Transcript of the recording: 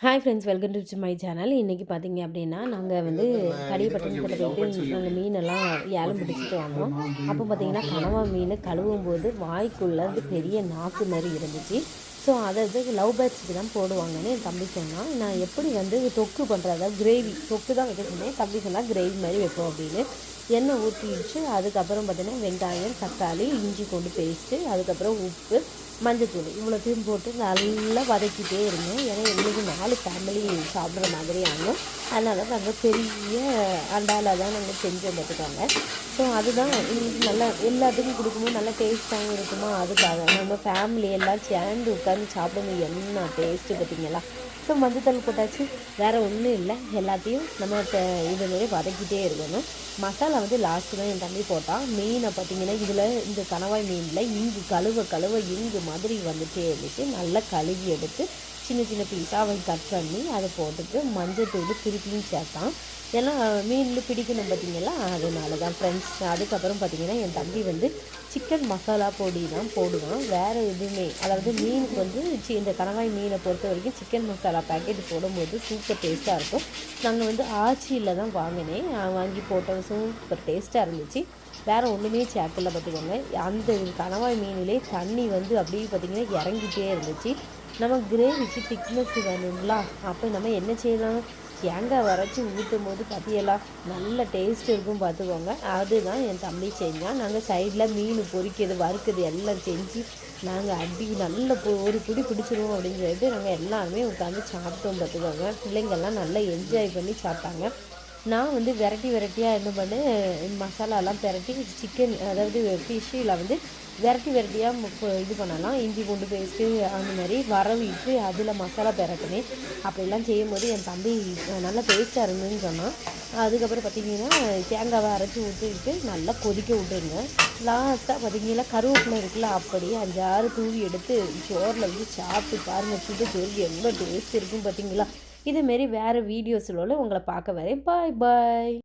Hi friends, welcome to my channel. இன்றைக்கி பார்த்தீங்க அப்படின்னா, நாங்கள் வந்து கடிப்பட்டணத்தில் போயிட்டு நாங்கள் மீனெல்லாம் ஏலம் பிடிச்சிட்டு வந்தோம். அப்போ பார்த்தீங்கன்னா கனவா மீன் கழுவும் போது வாய்க்குள்ளே பெரிய நாக்கு மாதிரி இருந்துச்சு. ஸோ அதை லவ் பேர்ட்ஸுக்கு தான் போடுவாங்கன்னு என் தம்பி சொன்னான். நான் எப்படி வந்து தொக்கு பண்ணுறதா கிரேவி தொக்கு தான் வைக்க சொன்னேன். தம்பி சொன்னால் கிரேவி மாதிரி வைப்போம் அப்படின்னு. எண்ணெய் ஊற்றிடுச்சு. அதுக்கப்புறம் பார்த்தீங்கன்னா வெங்காயம், தக்காளி, இஞ்சி கொண்டு பேஸ்ட்டு, அதுக்கப்புறம் உப்பு, மஞ்சத்தூள் இவ்வளோத்தையும் போட்டு நல்லா வதக்கிட்டே இருங்க. ஏன்னா எங்களுக்கு 4 ஃபேமிலி சாப்பிட்ற மாதிரி ஆகும். அதனால் நாங்கள் பெரிய அண்டாவில் தான் நாங்கள் செஞ்சோம் பார்த்துக்கோங்க. ஸோ அதுதான் எங்களுக்கு நல்லா எல்லாத்துக்கும் கொடுக்கும்போது நல்லா டேஸ்ட்டாகவும் இருக்குமா, அதுக்காக நம்ம ஃபேமிலி எல்லாம் சேர்ந்து உட்காந்து சாப்பிடும்போது என்ன டேஸ்ட்டு பார்த்தீங்களா. ஸோ மஞ்சத்தூள் போட்டாச்சு. வேறு ஒன்றும் இல்லை, எல்லாத்தையும் நம்ம இதுமாரி வதக்கிட்டே இருக்கணும். மசாலா வந்து லாஸ்ட்டு தான் என் தம்பி போட்டான். மீனை பார்த்திங்கன்னா இதில் இந்த கணவாய் மீனில் இங்கு கழுவ இங்கு மாதிரி வந்துட்டே இருந்துச்சு. நல்லா கழுவி எடுத்து சின்ன சின்ன பீஸாக அவன் கட் பண்ணி அதை போட்டுட்டு மஞ்சத்தூள் திருப்பியும் சேர்த்தான். ஏன்னா மீனில் பிடிக்கணும் பார்த்திங்களா, அதனால தான் ஃப்ரெண்ட்ஸ். அதுக்கப்புறம் பார்த்திங்கன்னா என் தம்பி வந்து சிக்கன் மசாலா பொடி தான் போடுவான். வேறு எதுவுமே, அதாவது மீனுக்கு வந்து இந்த கணவாய் மீனை பொறுத்த வரைக்கும் சிக்கன் மசாலா பேக்கெட் போடும்போது சூப்பர் டேஸ்ட்டாக இருக்கும். நாங்கள் வந்து ஆச்சியில் தான் வாங்கினேன், வாங்கி போட்டோம். சூப்பர் டேஸ்ட்டாக இருந்துச்சு. வேறு ஒன்றுமே சேர்க்கல பார்த்துக்கோங்க. அந்த கணவாய் மீனிலே தண்ணி வந்து அப்படியே பார்த்திங்கன்னா இறங்கிட்டே இருந்துச்சு. நம்ம கிரேவிக்கு திக்னஸ் வேணுங்களா, அப்போ நம்ம என்ன செய்யலாம், தேங்காய் வரைச்சி ஊற்றும் போது பார்த்தியெல்லாம் நல்ல டேஸ்ட் இருக்கும் பார்த்துக்கோங்க. அதுதான் என் தம்பி செஞ்சான். நாங்கள் சைடில் மீன் பொரிக்கிறது வறுக்கிறது எல்லாம் செஞ்சு நாங்கள் நல்ல ஒரு பிடி பிடிச்சிருவோம் அப்படின்னு சொல்லிட்டு நாங்கள் எல்லாருமே உட்காந்து சாப்பிட்டோம் பார்த்துக்கோங்க. பிள்ளைங்கள்லாம் நல்லா என்ஜாய் பண்ணி சாப்பிட்டாங்க. நான் வந்து வெரைட்டியாக என்ன பண்ணேன், மசாலாலாம் பெரட்டி சிக்கன், அதாவது ஃபிஷ்ஷில் வந்து வெரைட்டியாக இது பண்ணலாம். இஞ்சி பூண்டு பேஸ்ட்டு அந்த மாதிரி வரவிட்டு அதில் மசாலா பெரட்டினேன். அப்படிலாம் செய்யும்போது என் தம்பி நல்லா டேஸ்ட்டாக இருந்துன்னு சொன்னான். அதுக்கப்புறம் பார்த்திங்கன்னா தேங்காவை அரைச்சி ஊற்றிட்டு நல்லா கொதிக்க விட்டுருங்க. லாஸ்ட்டாக பார்த்திங்கன்னா கருவேப்பிலை இருக்குல்ல, அப்படியே 5 6 தூவி எடுத்து சோறில் வச்சு சாப்பிட்டு பாருங்கள். சுட்டு சோறு எவ்வளோ டேஸ்ட் இருக்கும் பார்த்திங்களா. இதுமாரி வேறு வீடியோஸில் உங்களை பார்க்க வரேன். பாய் பாய்.